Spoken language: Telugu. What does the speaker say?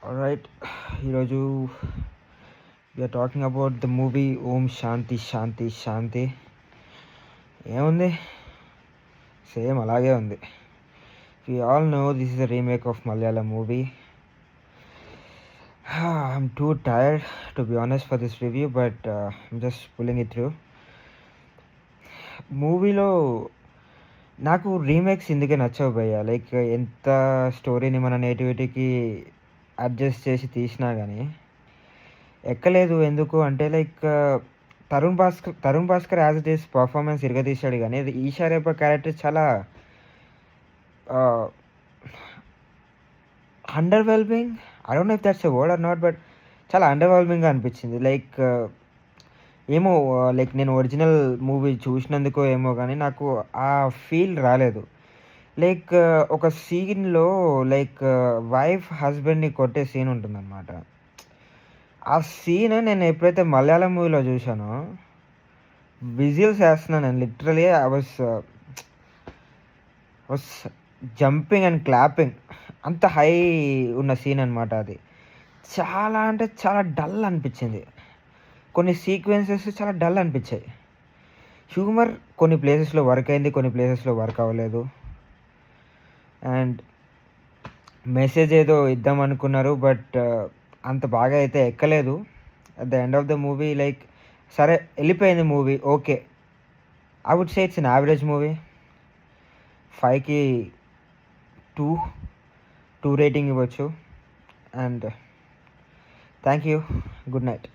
ఆల్రైట్, ఈరోజు we're talking about the movie Om Shanti Shanti Shanti. ఏముంది, సేమ్ అలాగే ఉంది. We all know this is the remake of Malayalam movie. I'm too tired to be honest for this review, but I'm just pulling it through. మూవీలో నాకు రీమేక్స్ ఇందుకే నచ్చవు భయ్య. లైక్ ఎంత స్టోరీని మన నేటివిటీకి అడ్జస్ట్ చేసి తీసినా కానీ ఎక్కలేదు. ఎందుకు అంటే like Tarun Bhaskar as it is performance ఇరగదీశాడు, కానీ ఈషా రేప క్యారెక్టర్ చాలా underwhelming. I don't know if that's a word or not, but చాలా అండర్వెల్మింగ్గా అనిపించింది. లైక్ ఏమో, లైక్ నేను ఒరిజినల్ మూవీ చూసినందుకో ఏమో కానీ నాకు ఆ ఫీల్ రాలేదు. లైక్ ఒక సీన్లో లైక్ వైఫ్ హస్బెండ్ని కొట్టే సీన్ ఉంటుందన్నమాట. ఆ సీన్ నేను ఎప్పుడైతే మలయాళం మూవీలో చూసానో విజిల్స్ వేస్తున్నాను నేను. Literally I was jumping and clapping. అంత హై ఉన్న సీన్ అనమాట అది. చాలా అంటే చాలా డల్ అనిపించింది. కొన్ని సీక్వెన్సెస్ చాలా డల్ అనిపించాయి. హ్యూమర్ కొన్ని ప్లేసెస్లో వర్క్ అయింది, కొన్ని ప్లేసెస్లో వర్క్ అవ్వలేదు. అండ్ మెసేజ్ ఏదో ఇద్దాం అనుకున్నారు, బట్ అంత బాగా అయితే ఎక్కలేదు. At the end of the movie like సరే వెళ్ళిపోయింది movie, okay. I would say it's an average movie. 5కి 2 రేటింగ్ ఇవ్వచ్చు. And thank you, good night.